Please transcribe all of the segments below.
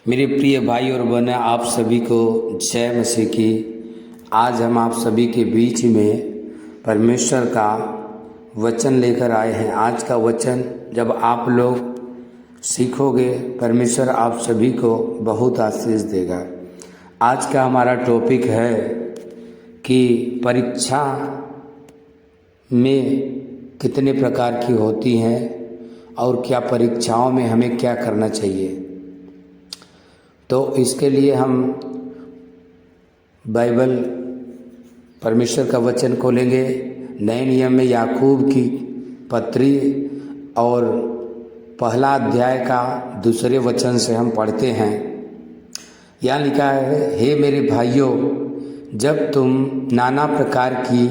मेरे प्रिय भाई और बहनें, आप सभी को जय मसीह की। आज हम आप सभी के बीच में परमेश्वर का वचन लेकर आए हैं। आज का वचन जब आप लोग सीखोगे, परमेश्वर आप सभी को बहुत आशीष देगा। आज का हमारा टॉपिक है कि परीक्षा में कितने प्रकार की होती हैं और क्या परीक्षाओं में हमें क्या करना चाहिए। तो इसके लिए हम बाइबल परमेश्वर का वचन खोलेंगे। नए नियम में याकूब की पत्री और पहला अध्याय का दूसरे वचन से हम पढ़ते हैं। यहाँ लिखा है, हे मेरे भाइयों, जब तुम नाना प्रकार की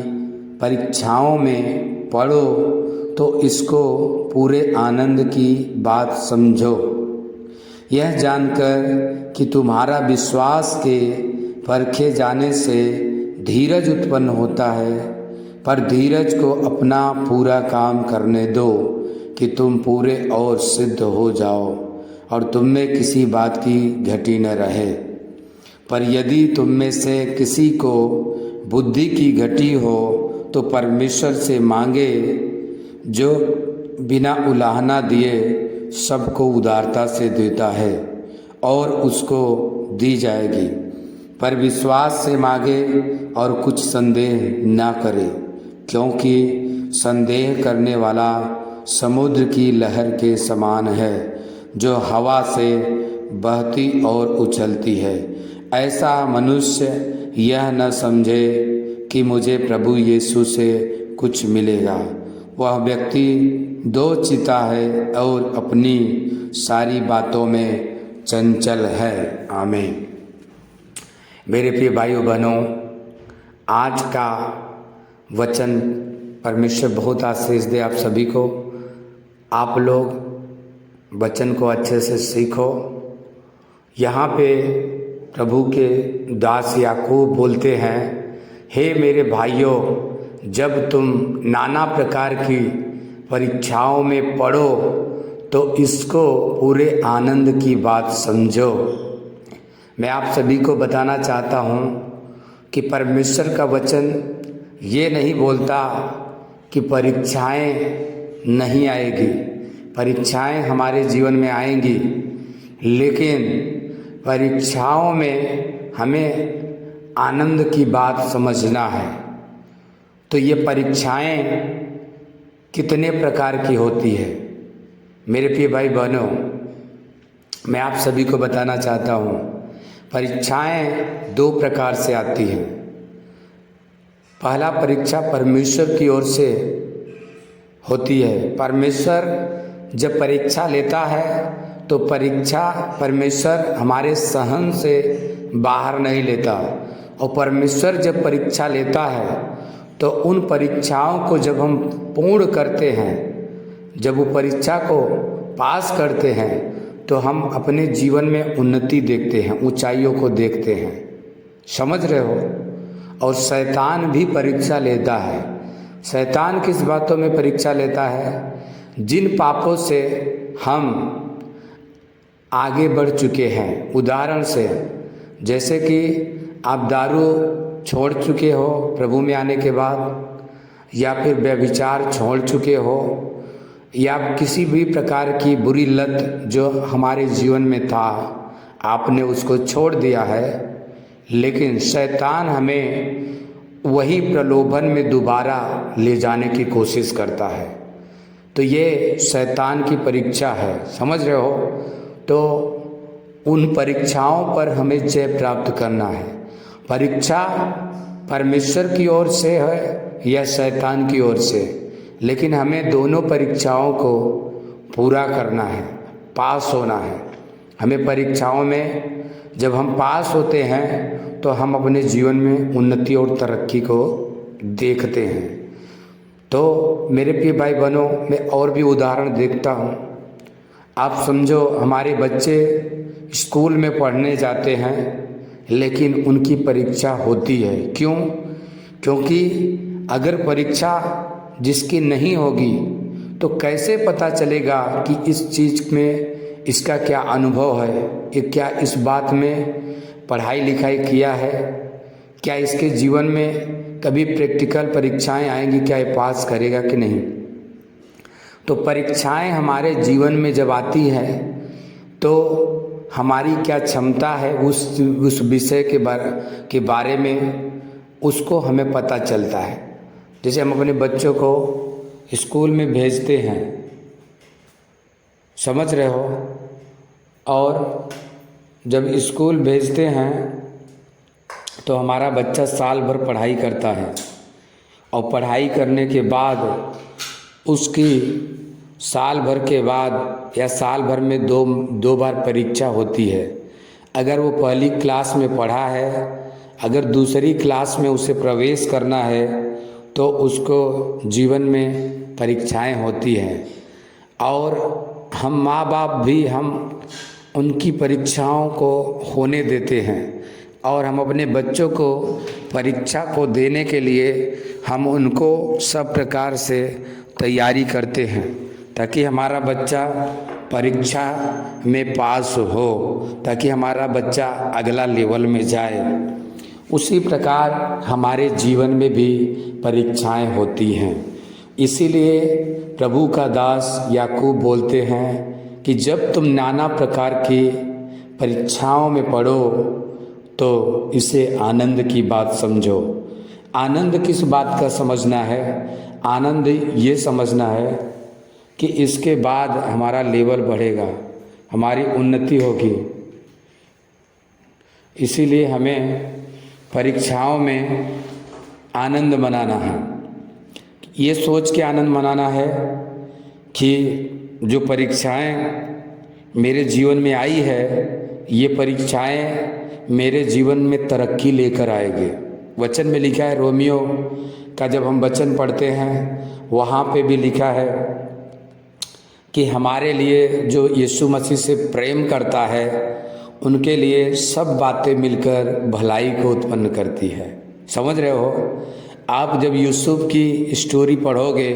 परीक्षाओं में पढ़ो तो इसको पूरे आनंद की बात समझो, यह जानकर कि तुम्हारा विश्वास के परखे जाने से धीरज उत्पन्न होता है। पर धीरज को अपना पूरा काम करने दो कि तुम पूरे और सिद्ध हो जाओ और तुम में किसी बात की घटी न रहे। पर यदि तुम में से किसी को बुद्धि की घटी हो तो परमेश्वर से मांगे, जो बिना उलाहना दिए सबको उदारता से देता है और उसको दी जाएगी। पर विश्वास से मांगे और कुछ संदेह ना करे, क्योंकि संदेह करने वाला समुद्र की लहर के समान है, जो हवा से बहती और उछलती है। ऐसा मनुष्य यह न समझे कि मुझे प्रभु यीशु से कुछ मिलेगा। वह व्यक्ति दो चिता है और अपनी सारी बातों में चंचल है। आमीन। मेरे प्रिय भाइयों बहनों, आज का वचन परमेश्वर बहुत आशीष दे आप सभी को। आप लोग वचन को अच्छे से सीखो। यहाँ पे प्रभु के दास याकूब बोलते हैं, हे मेरे भाइयों, जब तुम नाना प्रकार की परीक्षाओं में पढ़ो तो इसको पूरे आनंद की बात समझो। मैं आप सभी को बताना चाहता हूँ कि परमेश्वर का वचन ये नहीं बोलता कि परीक्षाएं नहीं आएगी। परीक्षाएं हमारे जीवन में आएंगी, लेकिन परीक्षाओं में हमें आनंद की बात समझना है। तो ये परीक्षाएं कितने प्रकार की होती है। मेरे प्रिय भाई बहनों, मैं आप सभी को बताना चाहता हूँ, परीक्षाएं दो प्रकार से आती हैं। पहला परीक्षा परमेश्वर की ओर से होती है। परमेश्वर जब परीक्षा लेता है तो परीक्षा परमेश्वर हमारे सहन से बाहर नहीं लेता। और परमेश्वर जब परीक्षा लेता है तो उन परीक्षाओं को जब हम पूर्ण करते हैं, जब वो परीक्षा को पास करते हैं, तो हम अपने जीवन में उन्नति देखते हैं, ऊंचाइयों को देखते हैं। समझ रहे हो। और शैतान भी परीक्षा लेता है। शैतान किस बातों में परीक्षा लेता है? जिन पापों से हम आगे बढ़ चुके हैं। उदाहरण से, जैसे कि आप दारू छोड़ चुके हो प्रभु में आने के बाद, या फिर व्यभिचार छोड़ चुके हो, या किसी भी प्रकार की बुरी लत जो हमारे जीवन में था आपने उसको छोड़ दिया है, लेकिन शैतान हमें वही प्रलोभन में दोबारा ले जाने की कोशिश करता है। तो ये शैतान की परीक्षा है। समझ रहे हो। तो उन परीक्षाओं पर हमें जय प्राप्त करना है। परीक्षा परमेश्वर की ओर से है या शैतान की ओर से, लेकिन हमें दोनों परीक्षाओं को पूरा करना है, पास होना है। हमें परीक्षाओं में जब हम पास होते हैं तो हम अपने जीवन में उन्नति और तरक्की को देखते हैं। तो मेरे प्रिय भाई बहनों, मैं और भी उदाहरण देखता हूँ। आप समझो, हमारे बच्चे स्कूल में पढ़ने जाते हैं, लेकिन उनकी परीक्षा होती है। क्यों? क्योंकि अगर परीक्षा जिसकी नहीं होगी तो कैसे पता चलेगा कि इस चीज़ में इसका क्या अनुभव है, ये क्या इस बात में पढ़ाई लिखाई किया है, क्या इसके जीवन में कभी प्रैक्टिकल परीक्षाएं आएंगी, क्या ये पास करेगा कि नहीं। तो परीक्षाएं हमारे जीवन में जब आती है तो हमारी क्या क्षमता है उस विषय के बारे में उसको हमें पता चलता है। जैसे हम अपने बच्चों को स्कूल में भेजते हैं, समझ रहे हो, और जब स्कूल भेजते हैं तो हमारा बच्चा साल भर पढ़ाई करता है और पढ़ाई करने के बाद उसकी साल भर के बाद या साल भर में दो बार परीक्षा होती है। अगर वो पहली क्लास में पढ़ा है, अगर दूसरी क्लास में उसे प्रवेश करना है तो उसको जीवन में परीक्षाएं होती हैं। और हम माँ बाप भी हम उनकी परीक्षाओं को होने देते हैं और हम अपने बच्चों को परीक्षा को देने के लिए हम उनको सब प्रकार से तैयारी करते हैं ताकि हमारा बच्चा परीक्षा में पास हो, ताकि हमारा बच्चा अगला लेवल में जाए। उसी प्रकार हमारे जीवन में भी परीक्षाएं होती हैं। इसीलिए प्रभु का दास याकूब बोलते हैं कि जब तुम नाना प्रकार की परीक्षाओं में पढ़ो तो इसे आनंद की बात समझो। आनंद किस बात का समझना है? आनंद ये समझना है कि इसके बाद हमारा लेवल बढ़ेगा, हमारी उन्नति होगी। इसीलिए हमें परीक्षाओं में आनंद मनाना है। ये सोच के आनंद मनाना है कि जो परीक्षाएं मेरे जीवन में आई है, ये परीक्षाएं मेरे जीवन में तरक्की लेकर आएंगे। वचन में लिखा है, रोमियो का जब हम वचन पढ़ते हैं वहाँ पे भी लिखा है कि हमारे लिए जो यीशु मसीह से प्रेम करता है उनके लिए सब बातें मिलकर भलाई को उत्पन्न करती है। समझ रहे हो? आप जब यूसुफ की स्टोरी पढ़ोगे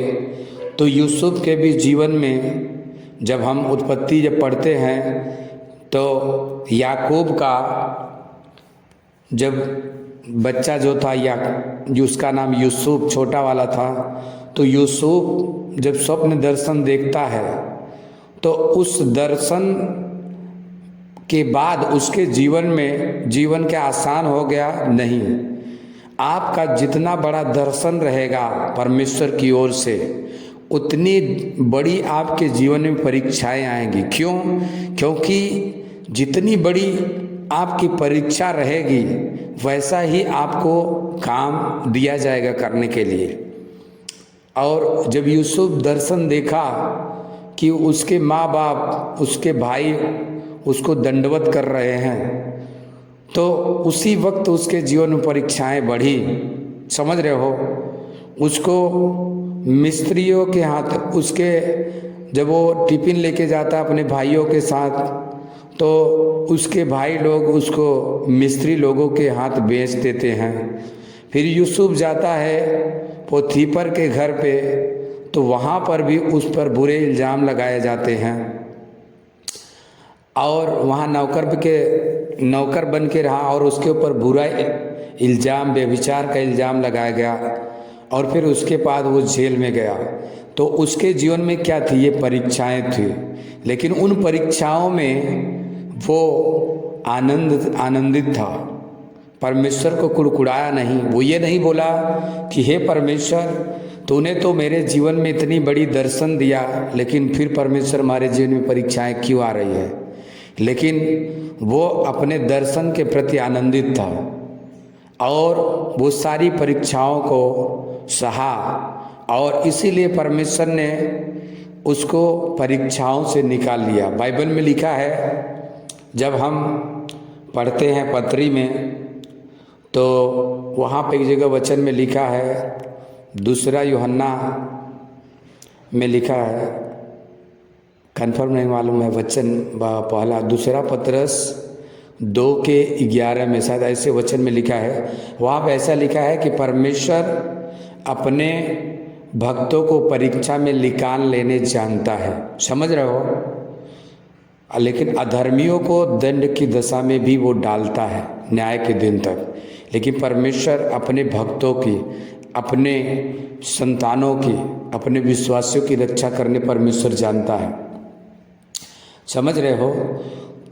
तो यूसुफ के भी जीवन में जब हम उत्पत्ति जब पढ़ते हैं तो याकूब का जब बच्चा जो था जो उसका नाम यूसुफ छोटा वाला था, तो यूसुफ जब स्वप्न दर्शन देखता है तो उस दर्शन के बाद उसके जीवन क्या आसान हो गया? नहीं। आपका जितना बड़ा दर्शन रहेगा परमेश्वर की ओर से उतनी बड़ी आपके जीवन में परीक्षाएं आएंगी। क्यों? क्योंकि जितनी बड़ी आपकी परीक्षा रहेगी वैसा ही आपको काम दिया जाएगा करने के लिए। और जब यूसुफ दर्शन देखा कि उसके माँ बाप, उसके भाई उसको दंडवत कर रहे हैं, तो उसी वक्त उसके जीवन में परीक्षाएं बढ़ी। समझ रहे हो? उसको मिस्त्रियों के हाथ, उसके जब वो टिफिन लेके जाता अपने भाइयों के साथ तो उसके भाई लोग उसको मिस्त्री लोगों के हाथ बेच देते हैं। फिर यूसुफ जाता है पोतीफर के घर पे तो वहाँ पर भी उस पर बुरे इल्ज़ाम लगाए जाते हैं और वहाँ नौकर बन के रहा और उसके ऊपर बुरा इल्ज़ाम, व्यभिचार का इल्ज़ाम लगाया गया और फिर उसके बाद वो जेल में गया। तो उसके जीवन में क्या थी? ये परीक्षाएं थी, लेकिन उन परीक्षाओं में वो आनंदित था, परमेश्वर को कुड़कुड़ाया नहीं। वो ये नहीं बोला कि हे परमेश्वर तूने तो मेरे जीवन में इतनी बड़ी दर्शन दिया, लेकिन फिर परमेश्वर हमारे जीवन में परीक्षाएं क्यों आ रही है? लेकिन वो अपने दर्शन के प्रति आनंदित था और वो सारी परीक्षाओं को सहा और इसीलिए परमेश्वर ने उसको परीक्षाओं से निकाल लिया। बाइबल में लिखा है, जब हम पढ़ते हैं पत्री में तो वहाँ पे एक जगह वचन में लिखा है, दूसरा यूहन्ना में लिखा है, कन्फर्म नहीं मालूम है वचन पहला, दूसरा पत्रस 2:11 में शायद ऐसे वचन में लिखा है। वहाँ पे ऐसा लिखा है कि परमेश्वर अपने भक्तों को परीक्षा में निकाल लेने जानता है। समझ रहे हो? लेकिन अधर्मियों को दंड की दशा में भी वो डालता है न्याय के दिन तक। लेकिन परमेश्वर अपने भक्तों की, अपने संतानों की, अपने विश्वासियों की रक्षा करने परमेश्वर जानता है। समझ रहे हो?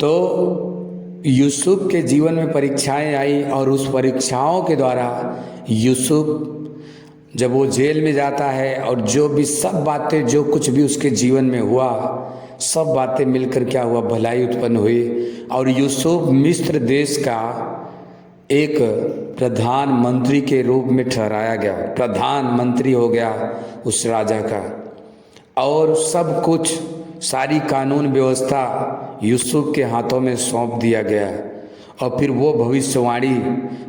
तो यूसुफ के जीवन में परीक्षाएं आई और उस परीक्षाओं के द्वारा यूसुफ जब वो जेल में जाता है और जो भी सब बातें, जो कुछ भी उसके जीवन में हुआ, सब बातें मिलकर क्या हुआ, भलाई उत्पन्न हुई और यूसुफ मिस्र देश का एक प्रधानमंत्री के रूप में ठहराया गया, प्रधानमंत्री हो गया उस राजा का। और सब कुछ, सारी कानून व्यवस्था यूसुफ के हाथों में सौंप दिया गया। और फिर वो भविष्यवाणी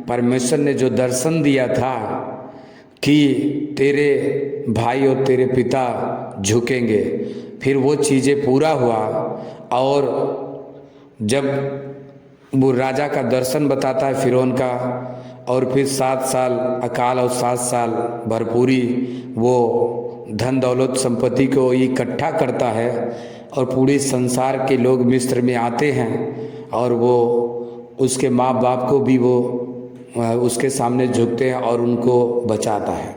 परमेश्वर ने जो दर्शन दिया था कि तेरे भाई और तेरे पिता झुकेंगे, फिर वो चीज़ें पूरा हुआ। और जब वो राजा का दर्शन बताता है फिरौन का, और फिर 7 साल अकाल और 7 साल भरपूरी, वो धन दौलत संपत्ति को इकट्ठा करता है और पूरे संसार के लोग मिस्र में आते हैं और वो उसके माँ बाप को भी वो उसके सामने झुकते हैं और उनको बचाता है।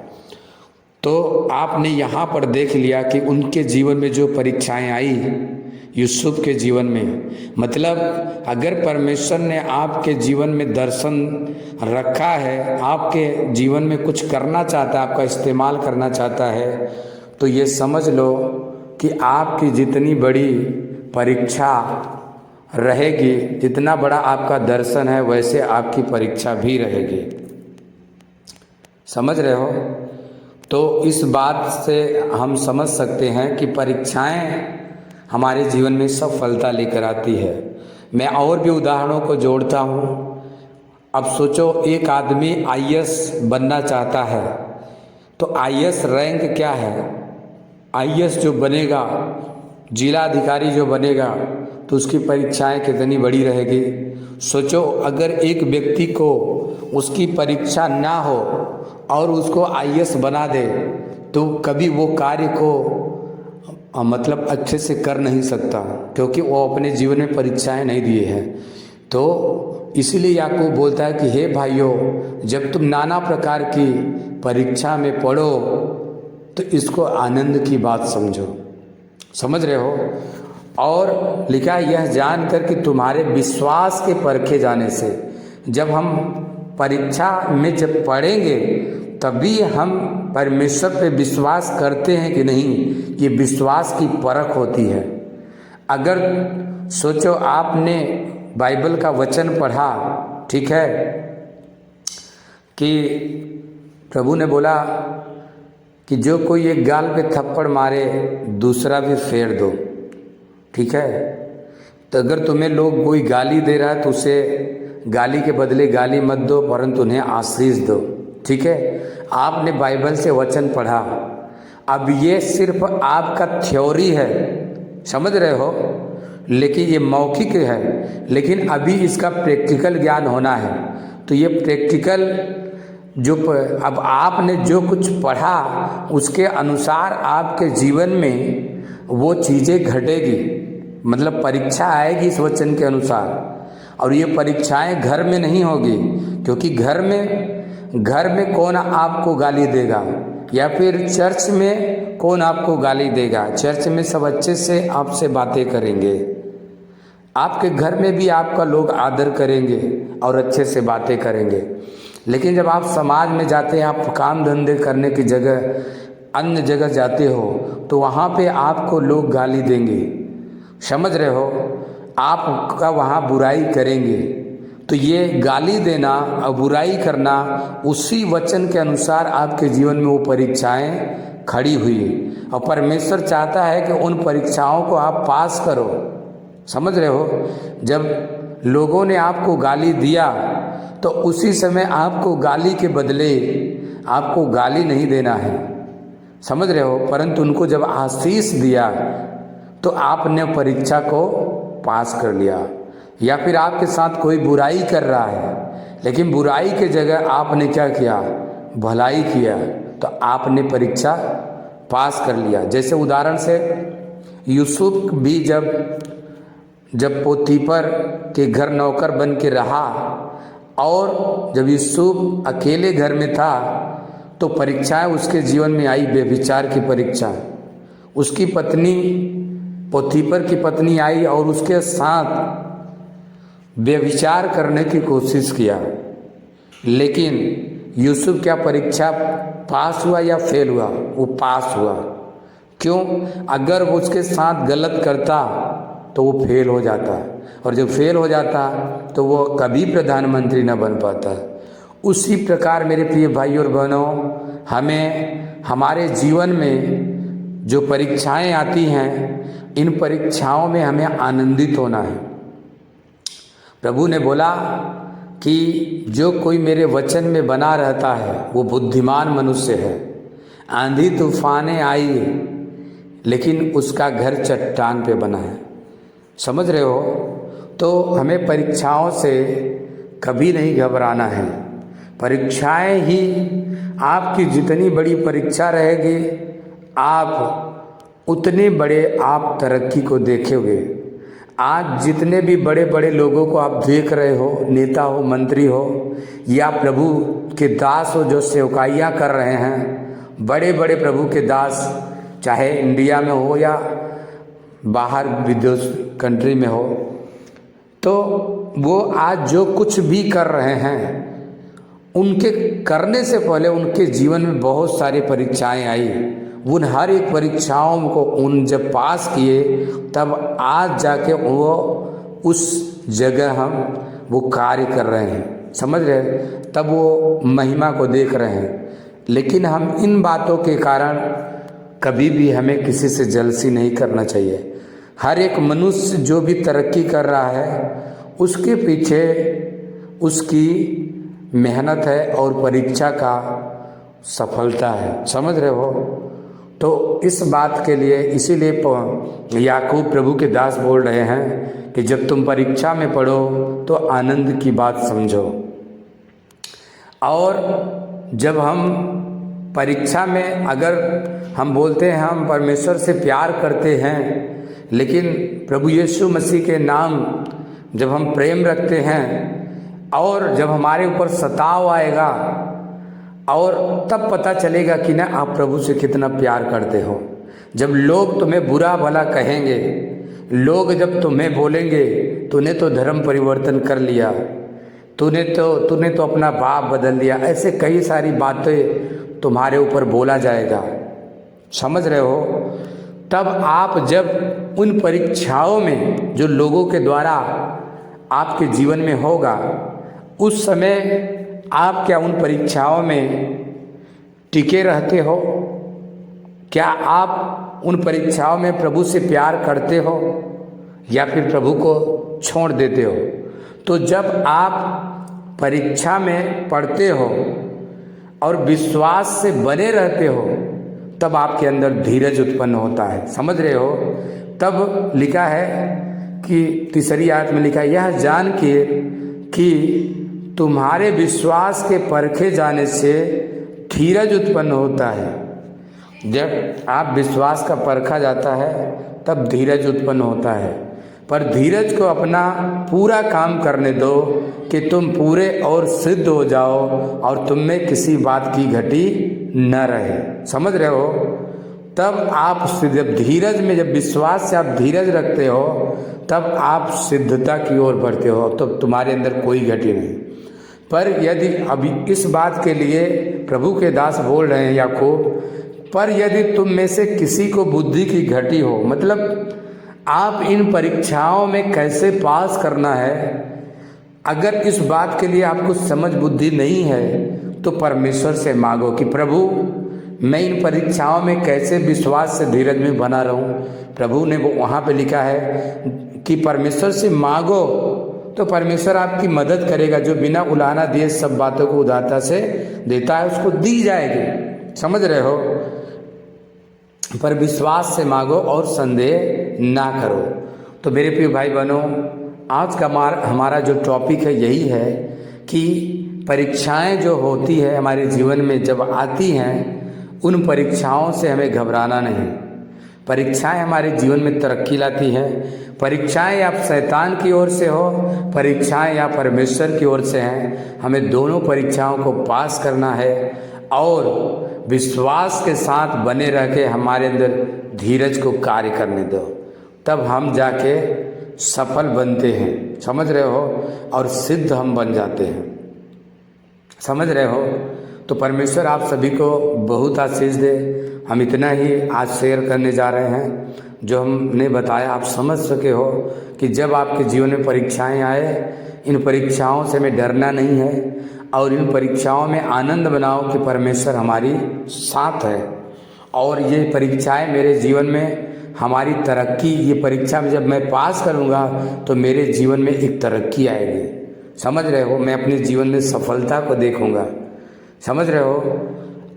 तो आपने यहाँ पर देख लिया कि उनके जीवन में जो परीक्षाएं आई यूसुफ के जीवन में, मतलब अगर परमेश्वर ने आपके जीवन में दर्शन रखा है, आपके जीवन में कुछ करना चाहता है, आपका इस्तेमाल करना चाहता है, तो ये समझ लो कि आपकी जितनी बड़ी परीक्षा रहेगी, जितना बड़ा आपका दर्शन है वैसे आपकी परीक्षा भी रहेगी। समझ रहे हो? तो इस बात से हम समझ सकते हैं कि परीक्षाएं हमारे जीवन में सफलता लेकर आती है। मैं और भी उदाहरणों को जोड़ता हूँ। अब सोचो, एक आदमी आईएएस बनना चाहता है, तो आईएएस रैंक क्या है? आईएएस जो बनेगा, जिला अधिकारी जो बनेगा, तो उसकी परीक्षाएं कितनी बड़ी रहेगी। सोचो, अगर एक व्यक्ति को उसकी परीक्षा ना हो और उसको आईएएस बना दे, तो कभी वो कार्य को मतलब अच्छे से कर नहीं सकता, क्योंकि वो अपने जीवन में परीक्षाएं नहीं दिए हैं। तो इसीलिए याकूब बोलता है कि हे भाइयों, जब तुम नाना प्रकार की परीक्षा में पढ़ो तो इसको आनंद की बात समझो। समझ रहे हो? और लिखा है, यह जानकर कि तुम्हारे विश्वास के परखे जाने से, जब हम परीक्षा में जब पढ़ेंगे तभी हम परमेश्वर पे विश्वास करते हैं कि नहीं, ये विश्वास की परख होती है। अगर सोचो आपने बाइबल का वचन पढ़ा, ठीक है, कि प्रभु ने बोला कि जो कोई एक गाल पे थप्पड़ मारे दूसरा भी फेर दो, ठीक है। तो अगर तुम्हें लोग कोई गाली दे रहा है तो उसे गाली के बदले गाली मत दो, परंतु उन्हें आशीष दो, ठीक है। आपने बाइबल से वचन पढ़ा, अब ये सिर्फ आपका थ्योरी है, समझ रहे हो, लेकिन ये मौखिक है, लेकिन अभी इसका प्रैक्टिकल ज्ञान होना है। तो ये प्रैक्टिकल जो अब आपने जो कुछ पढ़ा उसके अनुसार आपके जीवन में वो चीज़ें घटेगी, मतलब परीक्षा आएगी इस वचन के अनुसार। और ये परीक्षाएं घर में नहीं होगी, क्योंकि घर में कौन आपको गाली देगा, या फिर चर्च में कौन आपको गाली देगा। चर्च में सब अच्छे से आपसे बातें करेंगे, आपके घर में भी आपका लोग आदर करेंगे और अच्छे से बातें करेंगे। लेकिन जब आप समाज में जाते हैं, आप काम धंधे करने की जगह अन्य जगह जाते हो, तो वहाँ पे आपको लोग गाली देंगे, समझ रहे हो, आपका वहाँ बुराई करेंगे। तो ये गाली देना और बुराई करना उसी वचन के अनुसार आपके जीवन में वो परीक्षाएं खड़ी हुई, और परमेश्वर चाहता है कि उन परीक्षाओं को आप पास करो। समझ रहे हो? जब लोगों ने आपको गाली दिया तो उसी समय आपको गाली के बदले आपको गाली नहीं देना है, समझ रहे हो, परंतु उनको जब आशीष दिया तो आपने परीक्षा को पास कर लिया। या फिर आपके साथ कोई बुराई कर रहा है, लेकिन बुराई के जगह आपने क्या किया, भलाई किया, तो आपने परीक्षा पास कर लिया। जैसे उदाहरण से यूसुफ भी जब जब पोतीफर के घर नौकर बन के रहा और जब यूसुफ अकेले घर में था तो परीक्षाएं उसके जीवन में आई, व्यभिचार की परीक्षा। उसकी पत्नी पोतीफर की पत्नी आई और उसके साथ व्यभिचार करने की कोशिश किया, लेकिन यूसुफ क्या परीक्षा पास हुआ या फेल हुआ? वो पास हुआ। क्यों? अगर वो उसके साथ गलत करता तो वो फेल हो जाता, और जब फेल हो जाता तो वो कभी प्रधानमंत्री न बन पाता। उसी प्रकार मेरे प्रिय भाई और बहनों, हमें हमारे जीवन में जो परीक्षाएं आती हैं, इन परीक्षाओं में हमें आनंदित होना है। प्रभु ने बोला कि जो कोई मेरे वचन में बना रहता है वो बुद्धिमान मनुष्य है। आंधी तूफानें आई लेकिन उसका घर चट्टान पे बना है। समझ रहे हो? तो हमें परीक्षाओं से कभी नहीं घबराना है। परीक्षाएं ही, आपकी जितनी बड़ी परीक्षा रहेगी आप उतने बड़े आप तरक्की को देखोगे। आज जितने भी बड़े बड़े लोगों को आप देख रहे हो, नेता हो, मंत्री हो या प्रभु के दास हो जो सेवकाइयाँ कर रहे हैं, बड़े बड़े प्रभु के दास, चाहे इंडिया में हो या बाहर विदेश कंट्री में हो, तो वो आज जो कुछ भी कर रहे हैं, उनके करने से पहले उनके जीवन में बहुत सारी परीक्षाएं आई। उन हर एक परीक्षाओं को उन जब पास किए तब आज जाके वो उस जगह हम वो कार्य कर रहे हैं। समझ रहे? तब वो महिमा को देख रहे हैं। लेकिन हम इन बातों के कारण कभी भी हमें किसी से जलसी नहीं करना चाहिए। हर एक मनुष्य जो भी तरक्की कर रहा है उसके पीछे उसकी मेहनत है और परीक्षा का सफलता है। समझ रहे हो? तो इस बात के लिए इसीलिए याकूब प्रभु के दास बोल रहे हैं कि जब तुम परीक्षा में पढ़ो तो आनंद की बात समझो। और जब हम परीक्षा में, अगर हम बोलते हैं हम परमेश्वर से प्यार करते हैं, लेकिन प्रभु यीशु मसीह के नाम जब हम प्रेम रखते हैं और जब हमारे ऊपर सताव आएगा और तब पता चलेगा कि ना आप प्रभु से कितना प्यार करते हो। जब लोग तुम्हें बुरा भला कहेंगे, लोग जब तुम्हें बोलेंगे तूने तो धर्म परिवर्तन कर लिया, तूने तो अपना बाप बदल दिया, ऐसे कई सारी बातें तुम्हारे ऊपर बोला जाएगा। समझ रहे हो? तब आप जब उन परीक्षाओं में जो लोगों के द्वारा आपके जीवन में होगा, उस समय आप क्या उन परीक्षाओं में टिके रहते हो? क्या आप उन परीक्षाओं में प्रभु से प्यार करते हो या फिर प्रभु को छोड़ देते हो? तो जब आप परीक्षा में पढ़ते हो और विश्वास से बने रहते हो तब आपके अंदर धीरज उत्पन्न होता है। समझ रहे हो? तब लिखा है कि तीसरी आयत में लिखा है, यह जान के कि तुम्हारे विश्वास के परखे जाने से धीरज उत्पन्न होता है। जब आप विश्वास का परखा जाता है तब धीरज उत्पन्न होता है। पर धीरज को अपना पूरा काम करने दो कि तुम पूरे और सिद्ध हो जाओ और तुम में किसी बात की घटी न रहे। समझ रहे हो? तब आप जब धीरज में, जब विश्वास से आप धीरज रखते हो तब आप सिद्धता की ओर बढ़ते हो, तो तुम्हारे अंदर कोई घटी नहीं। पर यदि अभी इस बात के लिए प्रभु के दास बोल रहे हैं याकूब, पर यदि तुम में से किसी को बुद्धि की घटी हो, मतलब आप इन परीक्षाओं में कैसे पास करना है, अगर इस बात के लिए आपको समझ बुद्धि नहीं है तो परमेश्वर से मांगो कि प्रभु मैं इन परीक्षाओं में कैसे विश्वास से धीरज में बना रहूं। प्रभु ने वो वहाँ पे लिखा है कि परमेश्वर से मांगो तो परमेश्वर आपकी मदद करेगा। जो बिना उलाहना दिए सब बातों को उदारता से देता है उसको दी जाएगी। समझ रहे हो? पर विश्वास से मांगो और संदेह ना करो। तो मेरे प्रिय भाई बहनों, आज का हमारा जो टॉपिक है यही है कि परीक्षाएं जो होती है हमारे जीवन में जब आती हैं, उन परीक्षाओं से हमें घबराना नहीं। परीक्षाएं हमारे जीवन में तरक्की लाती हैं। परीक्षाएं या शैतान की ओर से हो, परीक्षाएं या परमेश्वर की ओर से हैं, हमें दोनों परीक्षाओं को पास करना है और विश्वास के साथ बने रह के हमारे अंदर धीरज को कार्य करने दो, तब हम जाके सफल बनते हैं, समझ रहे हो, और सिद्ध हम बन जाते हैं, समझ रहे हो। तो परमेश्वर आप सभी को बहुत आशीष दे। हम इतना ही आज शेयर करने जा रहे हैं जो हमने बताया, आप समझ सके हो कि जब आपके जीवन में परीक्षाएं आए, इन परीक्षाओं से हमें डरना नहीं है और इन परीक्षाओं में आनंद बनाओ कि परमेश्वर हमारी साथ है और ये परीक्षाएं मेरे जीवन में हमारी तरक्की, ये परीक्षा में जब मैं पास करूँगा तो मेरे जीवन में एक तरक्की आएगी, समझ रहे हो। मैं अपने जीवन में सफलता को देखूँगा, समझ रहे हो।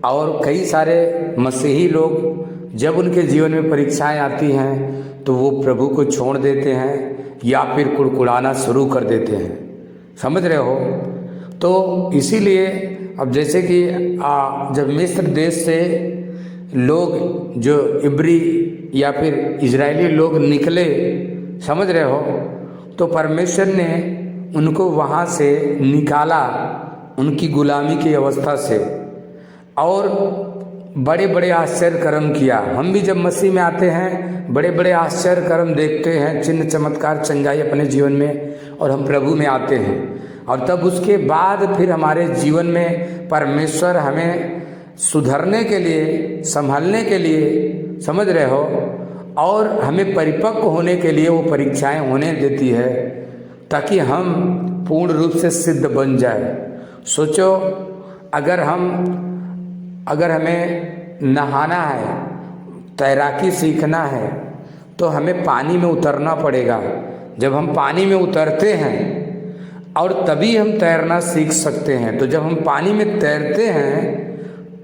और कई सारे मसीही लोग जब उनके जीवन में परीक्षाएं आती हैं तो वो प्रभु को छोड़ देते हैं या फिर कुड़कुड़ाना शुरू कर देते हैं, समझ रहे हो। तो इसीलिए अब जैसे कि जब मिस्र देश से लोग जो इब्री या फिर इजरायली लोग निकले, समझ रहे हो, तो परमेश्वर ने उनको वहाँ से निकाला उनकी गुलामी की अवस्था से और बड़े बड़े आश्चर्य कर्म किया। हम भी जब मसीह में आते हैं बड़े बड़े आश्चर्य कर्म देखते हैं, चिन्ह चमत्कार चंगाई अपने जीवन में, और हम प्रभु में आते हैं और तब उसके बाद फिर हमारे जीवन में परमेश्वर हमें सुधरने के लिए, संभालने के लिए, समझ रहे हो, और हमें परिपक्व होने के लिए वो परीक्षाएं होने देती है ताकि हम पूर्ण रूप से सिद्ध बन जाए। सोचो, अगर हमें नहाना है, तैराकी सीखना है तो हमें पानी में उतरना पड़ेगा। जब हम पानी में उतरते हैं और तभी हम तैरना सीख सकते हैं। तो जब हम पानी में तैरते हैं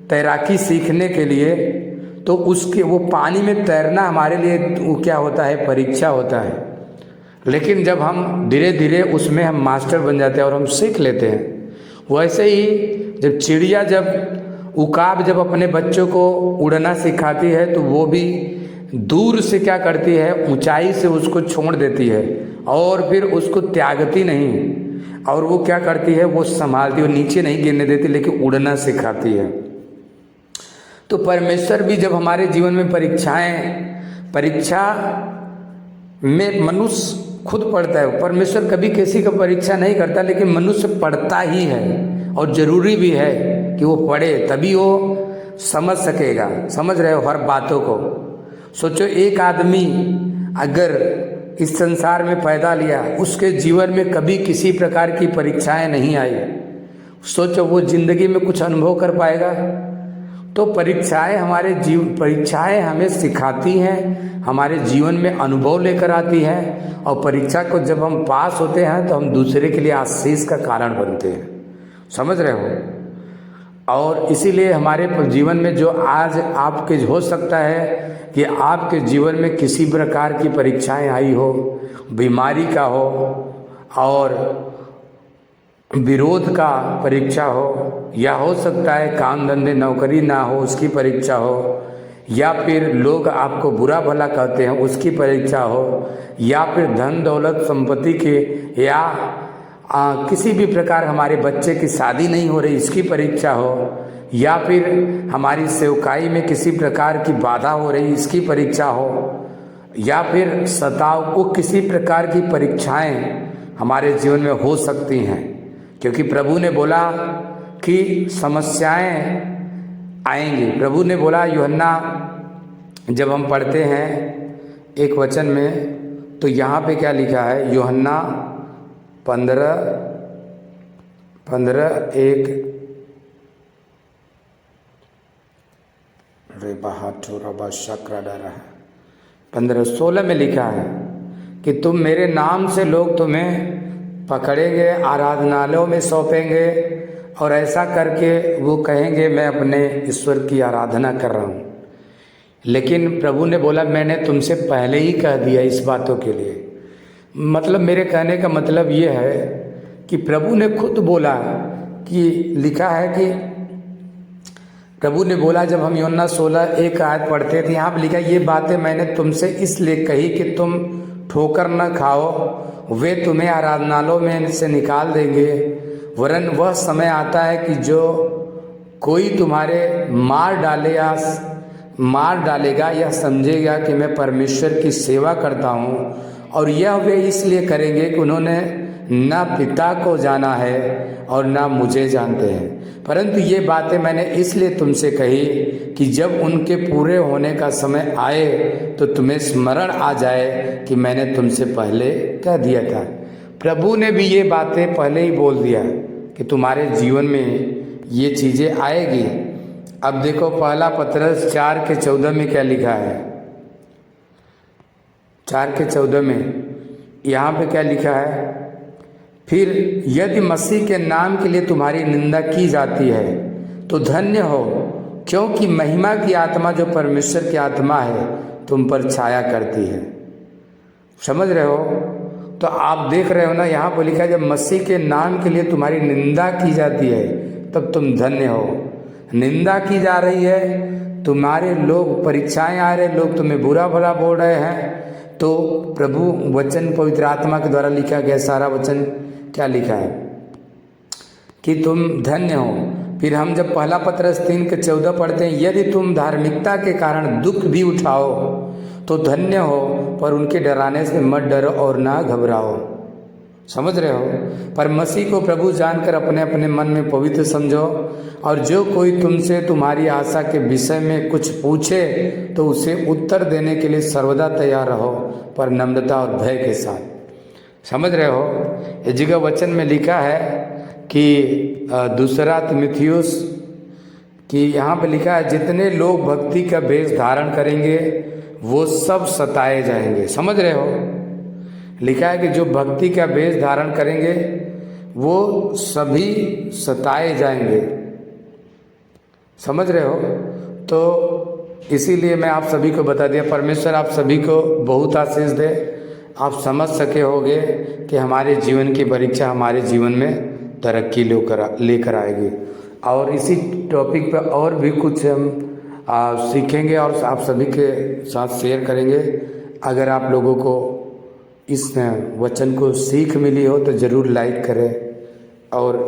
तैराकी सीखने के लिए, तो उसके वो पानी में तैरना हमारे लिए वो क्या होता है, परीक्षा होता है। लेकिन जब हम धीरे धीरे उसमें हम मास्टर बन जाते हैं और हम सीख लेते हैं। वैसे ही जब चिड़िया, जब उकाब जब अपने बच्चों को उड़ना सिखाती है तो वो भी दूर से क्या करती है, ऊंचाई से उसको छोड़ देती है और फिर उसको त्यागती नहीं, और वो क्या करती है, वो संभालती है, वो नीचे नहीं गिरने देती लेकिन उड़ना सिखाती है। तो परमेश्वर भी जब हमारे जीवन में परीक्षा में मनुष्य खुद पढ़ता है। परमेश्वर कभी किसी का परीक्षा नहीं करता, लेकिन मनुष्य पढ़ता ही है और ज़रूरी भी है कि वो पढ़े, तभी वो समझ सकेगा, समझ रहे हो, हर बातों को। सोचो, एक आदमी अगर इस संसार में पैदा लिया, उसके जीवन में कभी किसी प्रकार की परीक्षाएं नहीं आई, सोचो वो जिंदगी में कुछ अनुभव कर पाएगा। तो परीक्षाएं हमें सिखाती हैं, हमारे जीवन में अनुभव लेकर आती हैं, और परीक्षा को जब हम पास होते हैं तो हम दूसरे के लिए आशीष का कारण बनते हैं, समझ रहे हो। और इसीलिए हमारे जीवन में जो आज आपके हो सकता है कि आपके जीवन में किसी प्रकार की परीक्षाएं आई हो, बीमारी का हो और विरोध का परीक्षा हो, या हो सकता है काम धंधे नौकरी ना हो उसकी परीक्षा हो, या फिर लोग आपको बुरा भला कहते हैं उसकी परीक्षा हो, या फिर धन दौलत संपत्ति के, या किसी भी प्रकार हमारे बच्चे की शादी नहीं हो रही इसकी परीक्षा हो, या फिर हमारी सेवकाई में किसी प्रकार की बाधा हो रही इसकी परीक्षा हो, या फिर सताव को किसी प्रकार की परीक्षाएं हमारे जीवन में हो सकती हैं। क्योंकि प्रभु ने बोला कि समस्याएं आएंगी। प्रभु ने बोला, यूहन्ना जब हम पढ़ते हैं एक वचन में, तो यहाँ पे क्या लिखा है, यूहन्ना 15:1 रे बहाटोरा बाशक्रा डारा है 15:16 में लिखा है कि तुम मेरे नाम से लोग तुम्हें पकड़ेंगे, आराधनालयों में सौंपेंगे, और ऐसा करके वो कहेंगे मैं अपने ईश्वर की आराधना कर रहा हूँ। लेकिन प्रभु ने बोला, मैंने तुमसे पहले ही कह दिया इस बातों के लिए। मतलब मेरे कहने का मतलब ये है कि प्रभु ने खुद बोला कि लिखा है कि प्रभु ने बोला, जब हम यूहन्ना 16:1 पढ़ते थे, यहाँ पर लिखा, ये बातें मैंने तुमसे इसलिए कही कि तुम ठोकर न खाओ, वे तुम्हें आराधनालयों में से निकाल देंगे, वरन वह समय आता है कि जो कोई तुम्हारे मार डालेगा या समझेगा कि मैं परमेश्वर की सेवा करता हूँ, और यह वे इसलिए करेंगे कि उन्होंने न पिता को जाना है और न मुझे जानते हैं। परंतु ये बातें मैंने इसलिए तुमसे कही कि जब उनके पूरे होने का समय आए तो तुम्हें स्मरण आ जाए कि मैंने तुमसे पहले कह दिया था। प्रभु ने भी ये बातें पहले ही बोल दिया कि तुम्हारे जीवन में ये चीज़ें आएगी। अब देखो, पहला पतरस 4:14 में क्या लिखा है। 4:14 में यहाँ पे क्या लिखा है, फिर यदि मसीह के नाम के लिए तुम्हारी निंदा की जाती है तो धन्य हो, क्योंकि महिमा की आत्मा जो परमेश्वर की आत्मा है तुम पर छाया करती है। समझ रहे हो? तो आप देख रहे हो ना, यहाँ पर लिखा है, जब मसीह के नाम के लिए तुम्हारी निंदा की जाती है तब तुम धन्य हो। निंदा की जा रही है, तुम्हारे लोग परीक्षाएं आ रहे, लोग तुम्हें बुरा भला बोल रहे हैं, तो प्रभु वचन पवित्र आत्मा के द्वारा लिखा गया सारा वचन क्या लिखा है कि तुम धन्य हो। फिर हम जब पहला पतरस 3:14 पढ़ते हैं, यदि तुम धार्मिकता के कारण दुख भी उठाओ तो धन्य हो, पर उनके डराने से मत डरो और ना घबराओ। समझ रहे हो? पर मसीह को प्रभु जानकर अपने अपने मन में पवित्र समझो, और जो कोई तुमसे तुम्हारी आशा के विषय में कुछ पूछे तो उसे उत्तर देने के लिए सर्वदा तैयार रहो, पर नम्रता और भय के साथ। समझ रहे हो? इस जगह वचन में लिखा है कि 2 तिमुथियुस कि यहाँ पे लिखा है, जितने लोग भक्ति का वेश धारण करेंगे वो सब सताए जाएंगे। समझ रहे हो? लिखा है कि जो भक्ति का वेश धारण करेंगे वो सभी सताए जाएंगे। समझ रहे हो? तो इसीलिए मैं आप सभी को बता दिया। परमेश्वर आप सभी को बहुत आशीष दे, आप समझ सके होगे कि हमारे जीवन की परीक्षा हमारे जीवन में तरक्की लेकर आएगी। और इसी टॉपिक पर और भी कुछ हम सीखेंगे और आप सभी के साथ शेयर करेंगे। अगर आप लोगों को इस वचन को सीख मिली हो तो ज़रूर लाइक करें और